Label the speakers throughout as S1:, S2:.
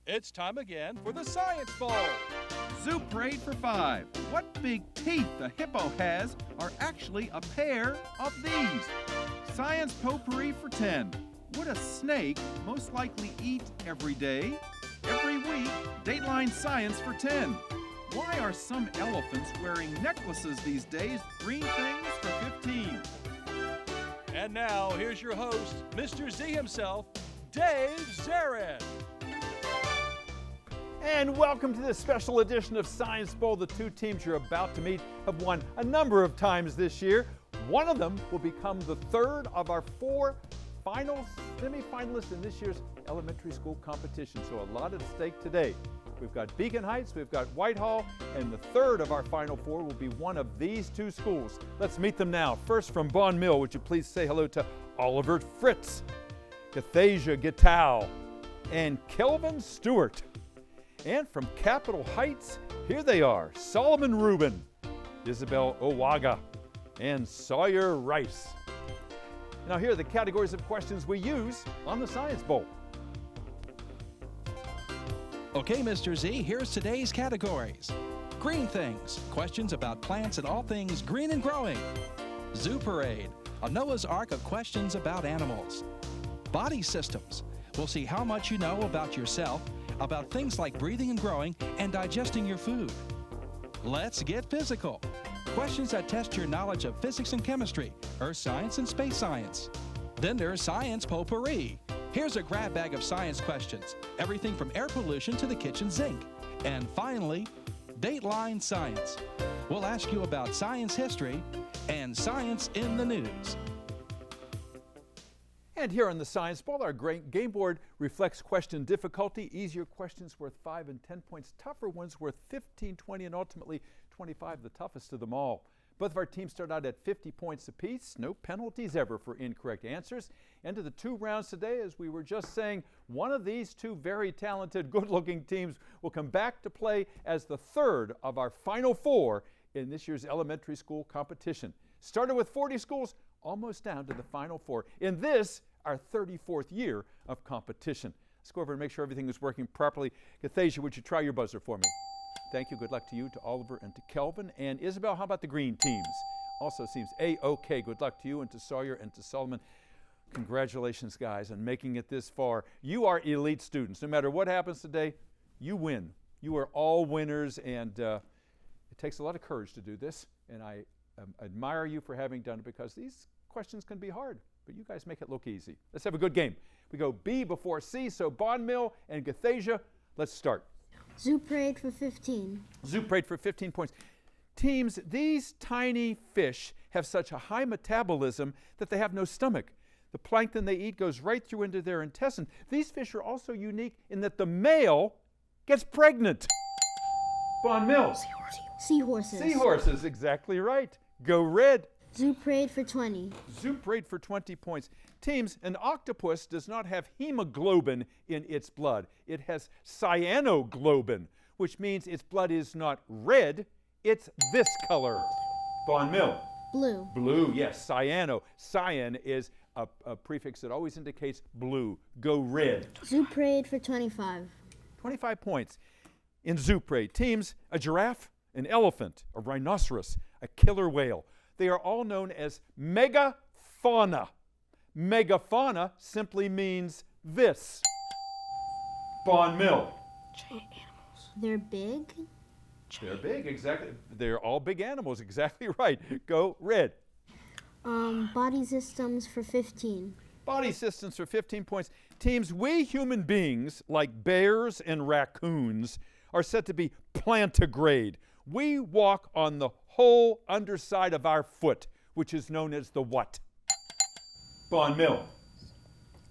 S1: It's time again for the Science Bowl.
S2: Zoo Parade for 5. What big teeth the hippo has are actually a pair of these. Science Potpourri for 10. Would a snake most likely eat every day? Every week, Dateline Science for 10. Why are some elephants wearing necklaces these days? Green things for 15.
S1: And now, here's your host, Mr. Z himself, Dave Zarin.
S3: And welcome to this special edition of Science Bowl. The two teams you're about to meet have won a number of times this year. One of them will become the third of our four final semi-finalists in this year's elementary school competition. So a lot at stake today. We've got Beacon Heights, we've got Whitehall, and the third of our final four will be one of these two schools. Let's meet them now. First from Bon Mill, would you please say hello to Oliver Fritz, Cathasia Gatow, and Kelvin Stewart. And from Capitol Heights, here they are, Solomon Rubin, Isabel Owaga, and Sawyer Rice. Now here are the categories of questions we use on the Science Bowl.
S4: Okay, Mr. Z, here's today's categories. Green things, questions about plants and all things green and growing. Zoo Parade, a Noah's Ark of questions about animals. Body systems, we'll see how much you know about yourself, about things like breathing and growing and digesting your food. Let's get physical. Questions that test your knowledge of physics and chemistry, earth science and space science. Then there's Science Potpourri. Here's a grab bag of science questions, everything from air pollution to the kitchen sink. And finally, Dateline Science. We'll ask you about science history and science in the news.
S3: And here on the Science Bowl, our great game board reflects question difficulty. Easier questions worth 5 and 10 points, tougher ones worth 15, 20, and ultimately 25, the toughest of them all. Both of our teams start out at 50 points apiece. No penalties ever for incorrect answers. Into the 2 rounds today, as we were just saying, one of these two very talented, good-looking teams will come back to play as the third of our final 4 in this year's elementary school competition. Started with 40 schools, almost down to the final 4 in this, our 34th year of competition. Let's go over and make sure everything is working properly. Cathasia, would you try your buzzer for me? Thank you. Good luck to you, to Oliver, and to Kelvin. And Isabel, how about the green teams? Also seems A-OK. Good luck to you and to Sawyer and to Solomon. Congratulations, guys, on making it this far. You are elite students. No matter what happens today, you win. You are all winners, and it takes a lot of courage to do this. And I admire you for having done it because these questions can be hard, but you guys make it look easy. Let's have a good game. We go B before C, so Bon Mill and Cathasia, let's start.
S5: Zoo Parade for 15.
S3: Zoo Parade for 15 points. Teams, these tiny fish have such a high metabolism that they have no stomach. The plankton they eat goes right through into their intestine. These fish are also unique in that the male gets pregnant. Bon Mill.
S5: Seahorses.
S3: Seahorses, exactly right. Go red.
S5: Zoo Parade for 20.
S3: Zoo Parade for 20 points. Teams, an octopus does not have hemoglobin in its blood. It has cyanoglobin, which means its blood is not red, it's this color. Bon Mill.
S5: Blue.
S3: Blue, yes, cyano. Cyan is a prefix that always indicates blue. Go red.
S5: Zoo Parade for 25.
S3: 25 points. In Zoo Parade, teams, a giraffe, an elephant, a rhinoceros, a killer whale. They are all known as megafauna. Megafauna simply means this. Bon Mill.
S5: Giant animals. They're big?
S3: They're big, exactly. They're all big animals, exactly right. Go red.
S5: Body systems for 15.
S3: Body systems for 15 points. Teams, we human beings, like bears and raccoons, are said to be plantigrade. We walk on the whole underside of our foot, which is known as the what? Bon Mill.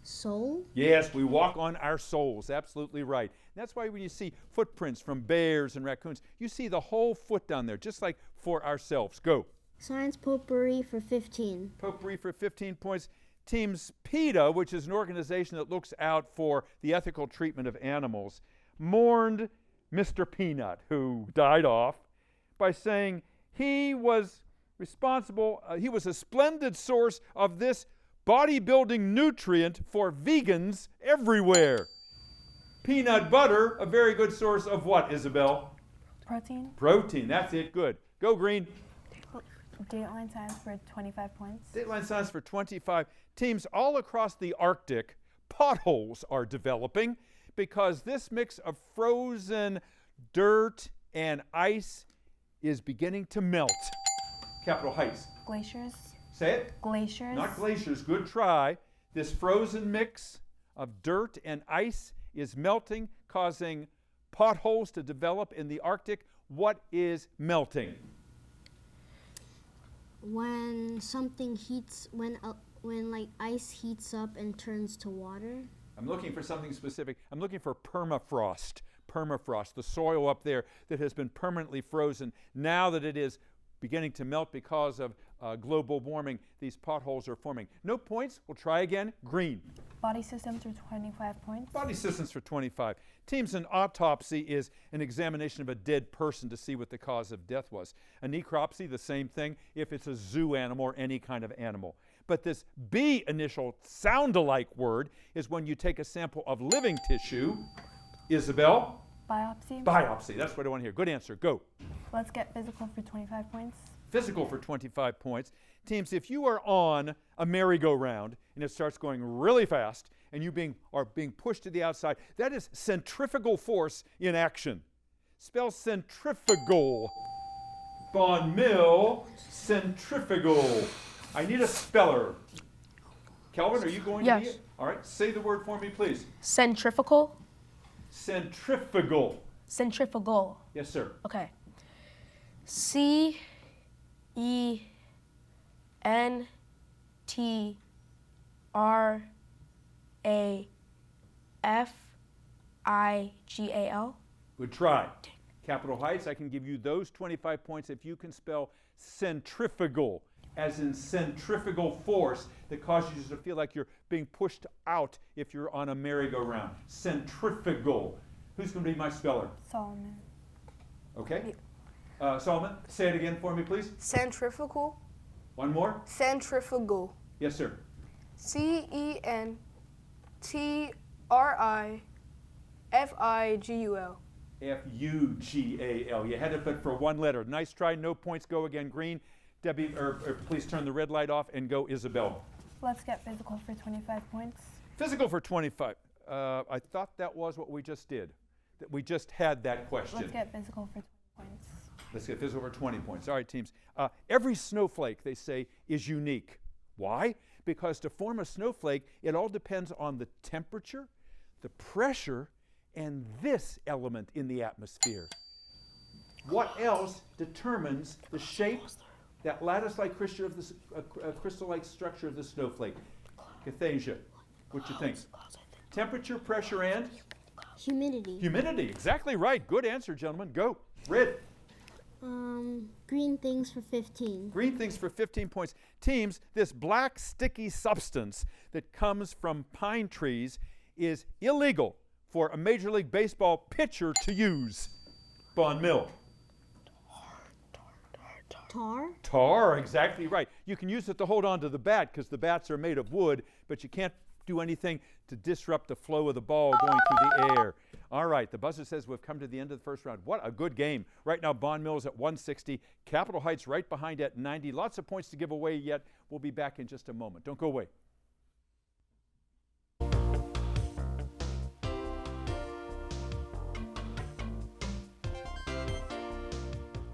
S5: Sole?
S3: Yes, we walk on our soles. Absolutely right. And that's why when you see footprints from bears and raccoons, you see the whole foot down there, just like for ourselves. Go.
S5: Science Potpourri for 15.
S3: Potpourri for 15 points. Teams PETA, which is an organization that looks out for the ethical treatment of animals, mourned Mr. Peanut, who died off, by saying he was responsible, he was a splendid source of this bodybuilding nutrient for vegans everywhere. Peanut butter, a very good source of what, Isabel?
S6: Protein.
S3: Protein, that's it, good. Go green.
S6: Dateline science for 25 points.
S3: Dateline science for 25. Teams all across the Arctic, potholes are developing because this mix of frozen dirt and ice is beginning to melt. Capitol Heights.
S6: Glaciers.
S3: Say it.
S6: Glaciers.
S3: Not glaciers, good try. This frozen mix of dirt and ice is melting, causing potholes to develop in the Arctic. What is melting?
S5: When something heats, when like ice heats up and turns to water.
S3: I'm looking for something specific. I'm looking for permafrost. Permafrost, the soil up there that has been permanently frozen. Now that it is beginning to melt because of global warming, these potholes are forming. No points. We'll try again. Green.
S6: Body systems for 25 points.
S3: Body systems for 25. Teams, an autopsy is an examination of a dead person to see what the cause of death was. A necropsy, the same thing if it's a zoo animal or any kind of animal. But this B initial sound-alike word is when you take a sample of living tissue. Isabel?
S6: Biopsy.
S3: Biopsy. That's what I want to hear. Good answer. Go.
S6: Let's get physical for 25 points.
S3: Physical for 25 points. Teams, if you are on a merry-go-round and it starts going really fast and you are being pushed to the outside, that is centrifugal force in action. Spell centrifugal. Bon Mill, centrifugal. I need a speller. Kelvin, are you going to be it? All right, say the word for me, please.
S7: Centrifugal.
S3: Centrifugal.
S7: Centrifugal.
S3: Yes, sir.
S7: Okay. CENTRAFIGAL.
S3: Good try. Capitol Heights, I can give you those 25 points if you can spell centrifugal, as in centrifugal force that causes you to feel like you're being pushed out if you're on a merry-go-round. Centrifugal. Who's going to be my speller?
S6: Solomon.
S3: Okay. Solomon, say it again for me, please.
S8: Centrifugal.
S3: One more.
S8: Centrifugal.
S3: Yes, sir.
S8: CENTRIFIGUL.
S3: FUGAL. You had to put for one letter. Nice try. No points. Go again. Green. Debbie, or please turn the red light off and go Isabel.
S6: Let's get physical for 25 points.
S3: Physical for 25. I thought that was what we just did. That we just had that question.
S6: Let's get physical for 20 points.
S3: Let's get physical for 20 points. All right, teams. Every snowflake, they say, is unique. Why? Because to form a snowflake, it all depends on the temperature, the pressure, and this element in the atmosphere. What else determines the shape, that lattice-like crystal-like structure of the snowflake? Cathasia, what you think? Temperature, pressure, and?
S5: Humidity.
S3: Humidity, exactly right. Good answer, gentlemen. Go. Red.
S5: Green things for 15.
S3: Green things for 15 points. Teams, this black sticky substance that comes from pine trees is illegal for a Major League Baseball pitcher to use. Bon Mill.
S5: Tar?
S3: Tar, exactly right. You can use it to hold on to the bat because the bats are made of wood, but you can't do anything to disrupt the flow of the ball going through the air. All right, the buzzer says we've come to the end of the first round. What a good game. Right now, Bon Mill is at 160. Capitol Heights right behind at 90. Lots of points to give away yet. We'll be back in just a moment. Don't go away.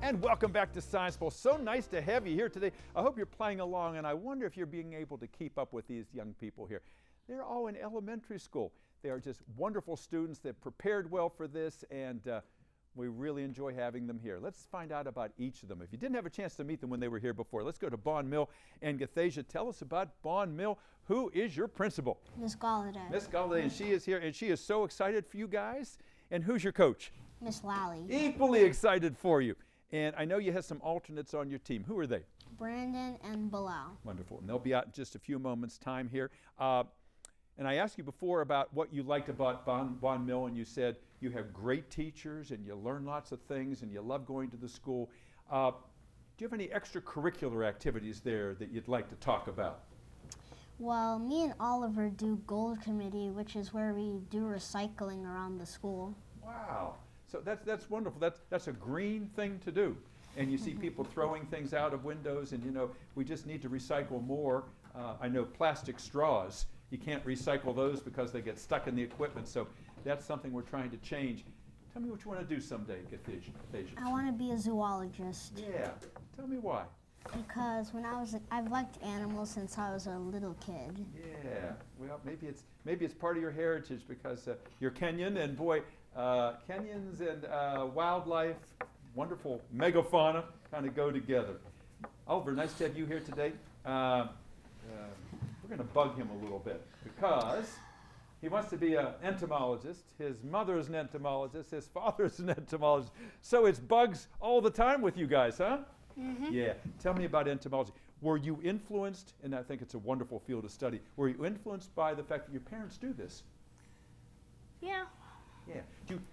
S3: And welcome back to Science Bowl. So nice to have you here today. I hope you're playing along, and I wonder if you're being able to keep up with these young people here. They're all in elementary school. They are just wonderful students. They've prepared well for this, and we really enjoy having them here. Let's find out about each of them. If you didn't have a chance to meet them when they were here before, let's go to Bon Mill. And Gathasia, tell us about Bon Mill. Who is your principal?
S5: Miss Galladay.
S3: Miss Galladay, and she is here, and she is so excited for you guys. And who's your coach?
S5: Miss Lally.
S3: Equally excited for you. And I know you have some alternates on your team. Who are they?
S5: Brandon and Bilal.
S3: Wonderful. And they'll be out in just a few moments' time here. And I asked you before about what you liked about Bon Mill, and you said you have great teachers and you learn lots of things and you love going to the school. Do you have any extracurricular activities there that you'd like to talk about?
S5: Well, me and Oliver do Gold Committee, which is where we do recycling around the school.
S3: Wow. So that's wonderful. That's a green thing to do. And you see people throwing things out of windows, and we just need to recycle more. I know plastic straws, you can't recycle those because they get stuck in the equipment, so that's something we're trying to change. Tell me what you want to do someday, Gathasia.
S5: I want to be a zoologist.
S3: Yeah. Tell me why.
S5: Because I've liked animals since I was a little kid.
S3: Yeah. Well, maybe it's part of your heritage because you're Kenyan, and boy, Kenyans and wildlife, wonderful megafauna, kind of go together. Oliver, nice to have you here today. We're going to bug him a little bit because he wants to be an entomologist. His mother's an entomologist. His father's an entomologist. So it's bugs all the time with you guys, huh? Mm-hmm. Yeah. Tell me about entomology. Were you influenced, and I think it's a wonderful field of study, were you influenced by the fact that your parents do this?
S9: Yeah.
S3: Yeah.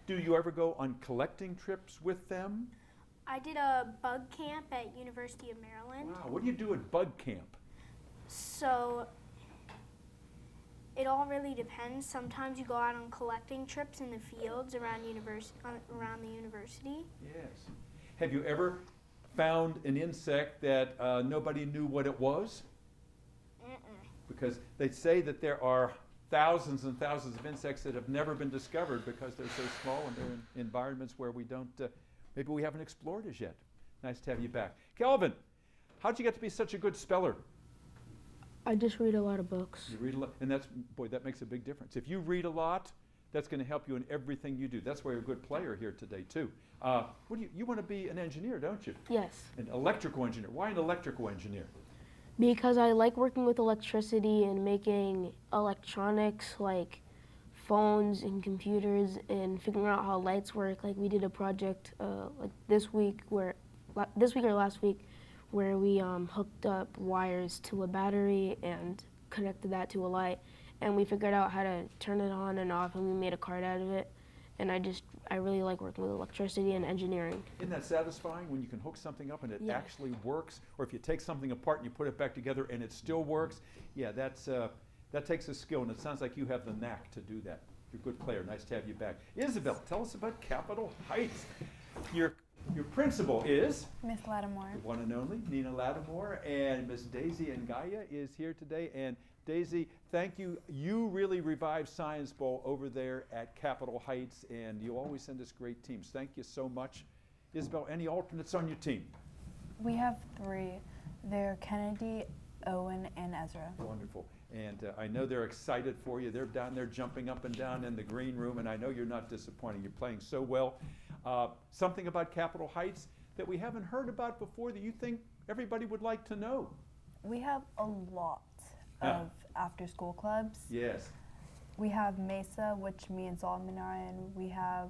S3: Do you ever go on collecting trips with them?
S9: I did a bug camp at University of Maryland.
S3: Wow. What do you do at bug camp?
S9: So it all really depends. Sometimes you go out on collecting trips in the fields around the university.
S3: Yes. Have you ever found an insect that nobody knew what it was? Because they say that there are thousands and thousands of insects that have never been discovered because they're so small and they're in environments where we don't, maybe we haven't explored as yet. Nice to have you back. Kelvin, how'd you get to be such a good speller?
S10: I just read a lot of books.
S3: You read a lot, and that makes a big difference. If you read a lot, that's going to help you in everything you do. That's why you're a good player here today, too. You want to be an engineer, don't you?
S10: Yes.
S3: An electrical engineer. Why an electrical engineer?
S10: Because I like working with electricity and making electronics like phones and computers and figuring out how lights work. Like we did a project like this week or last week where we hooked up wires to a battery and connected that to a light, and we figured out how to turn it on and off, and we made a card out of it. And I really like working with electricity and engineering.
S3: Isn't that satisfying when you can hook something up and it
S10: Yes.
S3: actually works? Or if you take something apart and you put it back together and it still works? Yeah, that takes a skill, and it sounds like you have the knack to do that. You're a good player. Nice to have you back. Isabel, tell us about Capitol Heights. Your principal is?
S6: Miss Lattimore.
S3: The one and only Nina Lattimore, and Miss Daisy Ngaya is here today. And Daisy, thank you. You really revived Science Bowl over there at Capitol Heights, and you always send us great teams. Thank you so much. Isabel, any alternates on your team?
S6: We have 3. They're Kennedy, Owen, and Ezra.
S3: Wonderful. And I know they're excited for you. They're down there jumping up and down in the green room, and I know you're not disappointing. You're playing so well. Something about Capitol Heights that we haven't heard about before that you think everybody would like to know?
S6: We have a lot of after-school clubs.
S3: Yes.
S6: We have Mesa, which me and Solomon are in. We have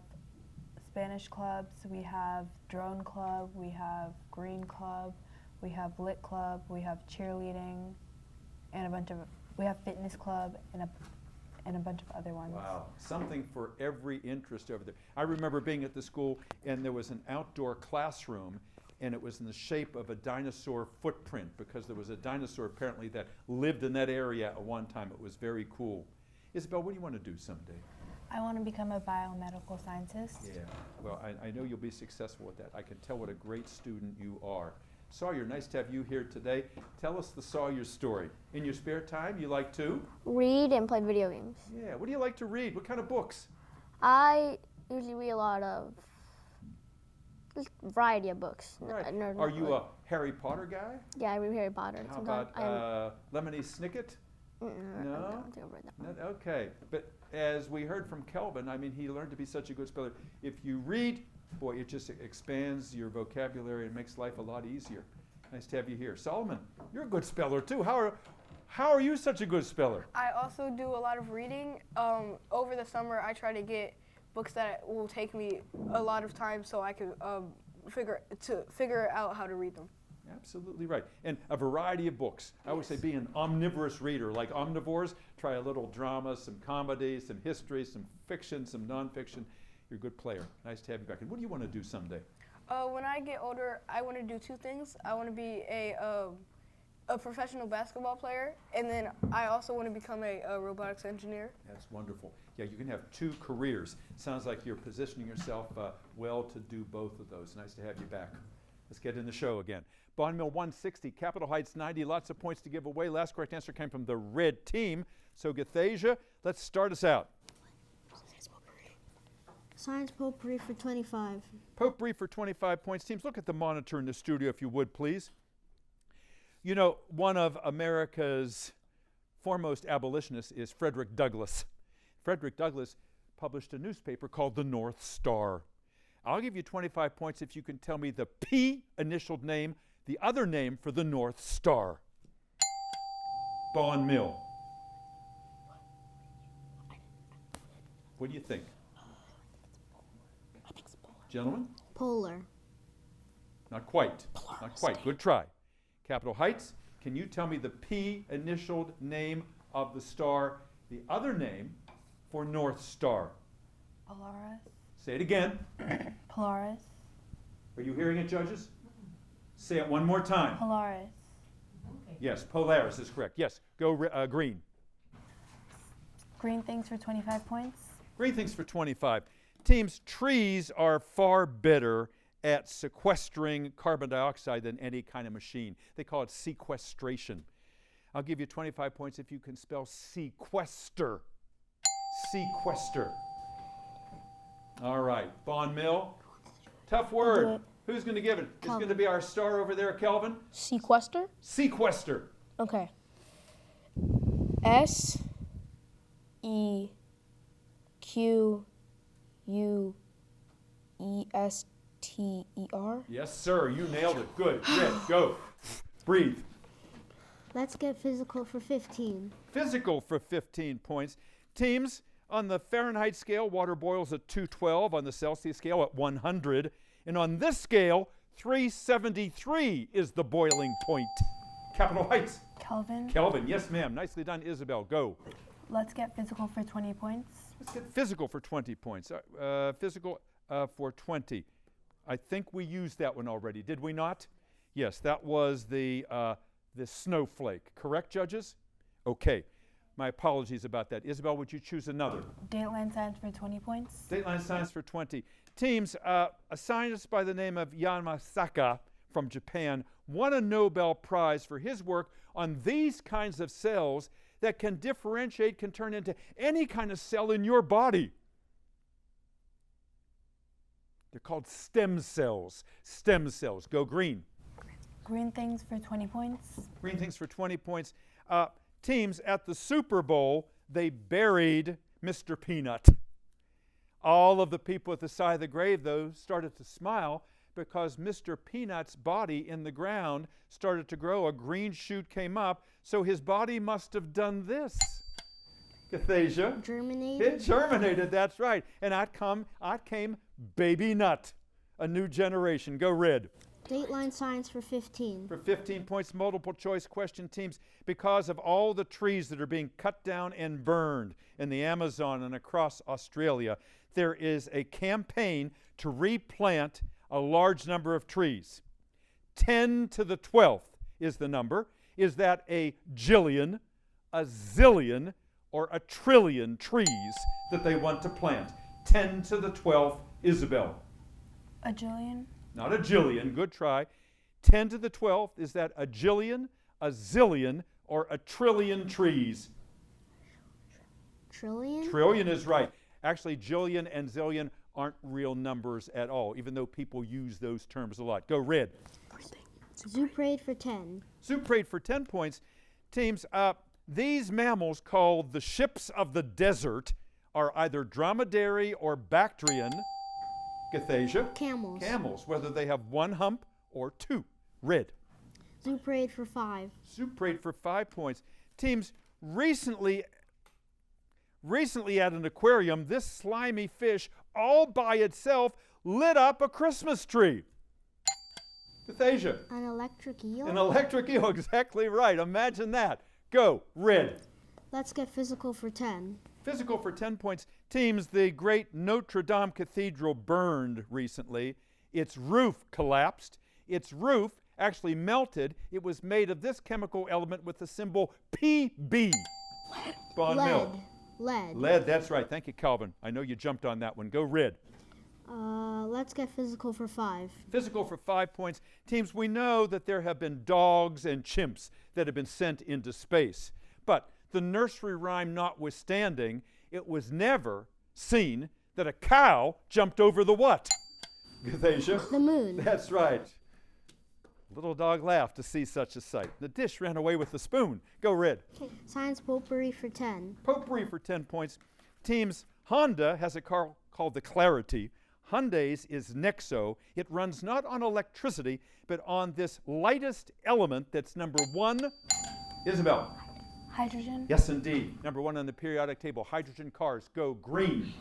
S6: Spanish clubs. We have Drone Club. We have Green Club. We have Lit Club. We have cheerleading, and we have Fitness Club and a bunch of other ones.
S3: Wow, something for every interest over there. I remember being at the school, and there was an outdoor classroom, and it was in the shape of a dinosaur footprint because there was a dinosaur apparently that lived in that area at one time. It was very cool. Isabel, what do you want to do someday?
S6: I want to become a biomedical scientist.
S3: Yeah, well, I know you'll be successful with that. I can tell what a great student you are. Sawyer, nice to have you here today. Tell us the Sawyer story. In your spare time, you like to?
S11: Read and play video games.
S3: Yeah, what do you like to read? What kind of books?
S11: I usually read a lot of just a variety of books.
S3: Right. Are you a Harry Potter guy?
S11: Yeah, I read Harry Potter.
S3: How about Lemony Snicket?
S11: No?
S3: I
S11: don't think I've read that one.
S3: Okay, but as we heard from Kelvin, I mean, he learned to be such a good speller. If you read, boy, it just expands your vocabulary and makes life a lot easier. Nice to have you here. Solomon, you're a good speller too. How are you such a good speller?
S8: I also do a lot of reading. Over the summer, I try to get books that will take me a lot of time so I can figure out how to read them.
S3: Absolutely right. And a variety of books. I would say be an omnivorous reader. Like omnivores, try a little drama, some comedy, some history, some fiction, some nonfiction. You're a good player. Nice to have you back. And what do you want to do someday?
S8: When I get older, I want to do 2 things. I want to be a professional basketball player, and then I also want to become a robotics engineer.
S3: That's wonderful. Yeah, you can have 2 careers. Sounds like you're positioning yourself well to do both of those. Nice to have you back. Let's get in the show again. Bond Mill 160, Capitol Heights 90, lots of points to give away. Last correct answer came from the red team. So Gathasia, let's start us out.
S5: Science potpourri for 25.
S3: Potpourri for 25 points. Teams, look at the monitor in the studio if you would, please. You know, one of America's foremost abolitionists is Frederick Douglass. Frederick Douglass published a newspaper called the North Star. I'll give you 25 points if you can tell me the P initialed name, the other name for the North Star. Bond Mill. What do you think? Gentlemen?
S5: Polar.
S3: Not quite. Not quite. Good try. Capitol Heights, can you tell me the P initialed name of the star, the other name for North Star?
S6: Polaris.
S3: Say it again.
S6: Polaris.
S3: Are you hearing it, judges? Say it one more time.
S6: Polaris.
S3: Yes, Polaris is correct. Yes, go green.
S6: Green things for 25 points.
S3: Green things for 25. Teams, trees are far better at sequestering carbon dioxide than any kind of machine. They call it sequestration. I'll give you 25 points if you can spell sequester. Sequester. All right, Bond Mill. Tough word. Who's going to give it? It's going to be our star over there, Kelvin.
S10: Sequester?
S3: Sequester.
S10: Okay. SEQUESTER?
S3: Yes, sir. You nailed it. Good. Red, go. Breathe.
S5: Let's get physical for 15.
S3: Physical for 15 points. Teams, on the Fahrenheit scale, water boils at 212. On the Celsius scale, at 100. And on this scale, 373 is the boiling point. Capitol Heights.
S6: Kelvin.
S3: Kelvin, yes, ma'am. Nicely done, Isabel. Go.
S6: Let's get physical for 20 points.
S3: Let's get physical for 20 points. Physical for 20. I think we used that one already, did we not? Yes, that was the snowflake. Correct, judges? Okay. My apologies about that. Isabel, would you choose another?
S6: Dateline science for 20 points.
S3: Dateline science for 20. Teams, a scientist by the name of Yamasaka from Japan won a Nobel Prize for his work on these kinds of cells that can differentiate, can turn into any kind of cell in your body. They're called stem cells. Stem cells. Go green.
S6: Green things for 20 points.
S3: Green things for 20 points. Teams, at the Super Bowl, they buried Mr. Peanut. All of the people at the side of the grave, though, started to smile because Mr. Peanut's body in the ground started to grow. A green shoot came up, so his body must have done this. Gathasia.
S5: Germinated.
S3: It germinated, that's right. And out came Baby Nut, a new generation. Go red.
S5: Dateline science for 15.
S3: For 15 points, multiple choice question, teams. Because of all the trees that are being cut down and burned in the Amazon and across Australia, there is a campaign to replant a large number of trees. 10 to the 12th is the number. Is that a jillion, a zillion, or a trillion trees that they want to plant? 10 to the 12th, Isabel.
S6: A jillion.
S3: Not a jillion, good try. 10 to the 12th, is that a jillion, a zillion, or a trillion trees?
S5: Trillion?
S3: Trillion is right. Actually, jillion and zillion aren't real numbers at all, even though people use those terms a lot. Go red.
S5: Zoo parade for 10.
S3: Zoo parade for 10 points. Teams, these mammals called the ships of the desert are either dromedary or Bactrian. Gathasia.
S5: Camels.
S3: Camels, whether they have one hump or two. Red.
S5: Zoo parade for 5.
S3: Zoo parade for 5 points. Teams, recently at an aquarium, this slimy fish all by itself lit up a Christmas tree. Gathasia.
S5: An electric eel?
S3: An electric eel, exactly right. Imagine that. Go, red.
S5: Let's get physical for 10.
S3: Physical for 10 points. Teams, the great Notre Dame Cathedral burned recently. Its roof collapsed. Its roof actually melted, it was made of this chemical element with the symbol PB. Bond mill. Lead, that's right. Thank you, Calvin. I know you jumped on that one. Go red.
S5: Let's get physical for 5.
S3: Physical for 5 points. Teams, we know that there have been dogs and chimps that have been sent into space. But the nursery rhyme notwithstanding, it was never seen that a cow jumped over the what? Gathasia?
S5: The moon.
S3: That's right. Little dog laughed to see such a sight. The dish ran away with the spoon. Go red.
S5: Okay. Science potpourri for 10.
S3: Potpourri for 10 points. Teams, Honda has a car called the Clarity. Hyundai's is Nexo. It runs not on electricity, but on this lightest element that's number 1. Isabel.
S6: Hydrogen.
S3: Yes, indeed. Number 1 on the periodic table. Hydrogen cars. Go green.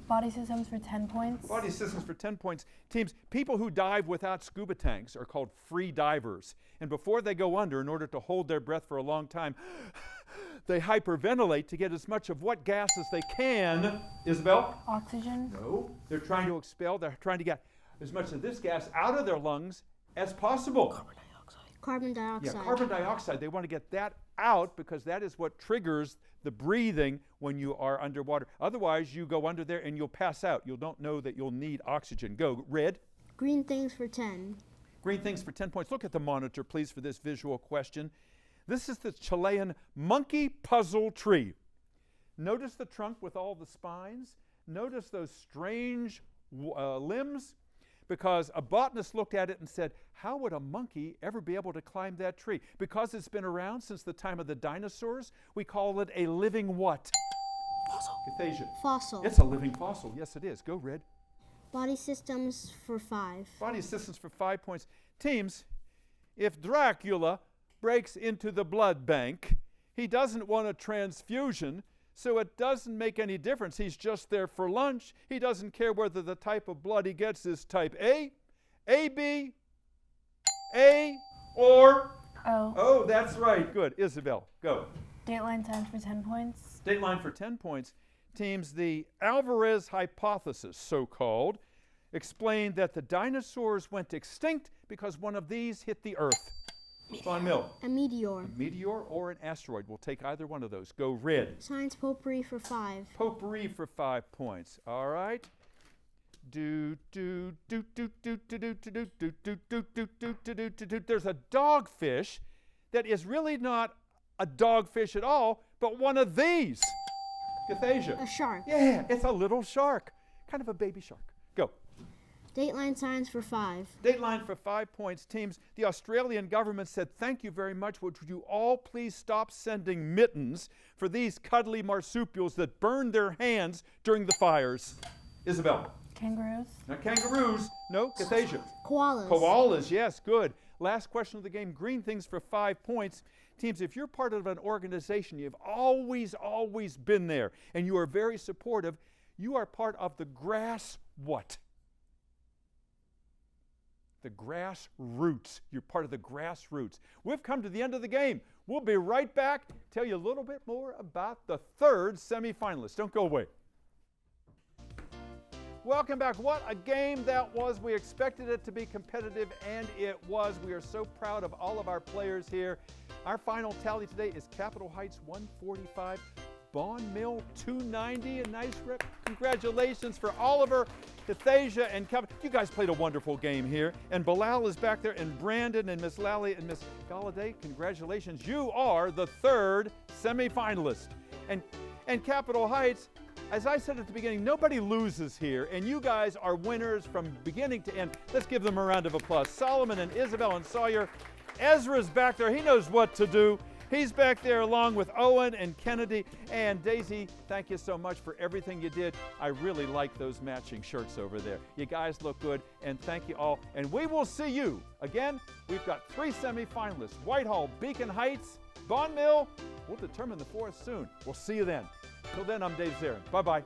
S6: Body systems for 10 points.
S3: Body systems for 10 points. Teams, people who dive without scuba tanks are called free divers. And before they go under, in order to hold their breath for a long time, they hyperventilate to get as much of what gas as they can. Isabel?
S6: Oxygen.
S3: No. They're trying to they're trying to get as much of this gas out of their lungs as possible.
S5: Carbon dioxide.
S3: Yeah, carbon dioxide. They want to get that out because that is what triggers the breathing when you are underwater. Otherwise, you go under there and you'll pass out. You don't know that you'll need oxygen. Go, red.
S5: Green things for 10.
S3: Green things for 10 points. Look at the monitor, please, for this visual question. This is the Chilean monkey puzzle tree. Notice the trunk with all the spines. Notice those strange limbs. Because a botanist looked at it and said, how would a monkey ever be able to climb that tree? Because it's been around since the time of the dinosaurs, we call it a living what?
S5: Fossil.
S3: Gathasia.
S5: Fossil.
S3: It's a living fossil. Yes, it is. Go red.
S5: Body systems for 5.
S3: Body systems for 5 points. Teams, if Dracula breaks into the blood bank, he doesn't want a transfusion, so it doesn't make any difference. He's just there for lunch. He doesn't care whether the type of blood he gets is type A, AB, A, or
S6: O.
S3: Oh, that's right. Good. Isabel, go.
S6: Dateline science for 10 points.
S3: Dateline for 10 points. Teams, the Alvarez hypothesis, so-called, explained that the dinosaurs went extinct because one of these hit the Earth. Von Mill.
S5: A meteor.
S3: A meteor or an asteroid. We'll take either one of those. Go red.
S5: Science potpourri for 5.
S3: Potpourri for 5 points. All right. There's a dogfish that is really not a dogfish at all, but one of these. Gathasia.
S5: A shark.
S3: Yeah, it's a little shark. Kind of a baby shark. Go.
S5: Dateline science for 5.
S3: Dateline for 5 points. Teams, the Australian government said, thank you very much. Would you all please stop sending mittens for these cuddly marsupials that burn their hands during the fires? Isabel.
S6: Kangaroos.
S3: Not kangaroos. No, Gathasia.
S5: Koalas.
S3: Koalas, yes, good. Last question of the game, green things for 5 points. Teams, if you're part of an organization, you've always been there, and you are very supportive, you are part of the grass what? The grassroots. You're part of the grassroots. We've come to the end of the game. We'll be right back, tell you a little bit more about the third semifinalist. Don't go away. Welcome back. What a game that was. We expected it to be competitive, and it was. We are so proud of all of our players here. Our final tally today is Capitol Heights 145, Bond Mill 290. A nice congratulations for Oliver, Gathasia, and Kevin. You guys played a wonderful game here. And Bilal is back there, and Brandon, and Miss Lally, and Miss Galladay. Congratulations. You are the third semifinalist. And Capitol Heights, as I said at the beginning, nobody loses here, and you guys are winners from beginning to end. Let's give them a round of applause. Solomon and Isabel and Sawyer. Ezra's back there. He knows what to do. He's back there along with Owen and Kennedy. And Daisy, thank you so much for everything you did. I really like those matching shirts over there. You guys look good, and thank you all. And we will see you again. We've got 3 semifinalists, Whitehall, Beacon Heights, Bond Mill. We'll determine the fourth soon. We'll see you then. Till then, I'm Dave Zarin. Bye-bye.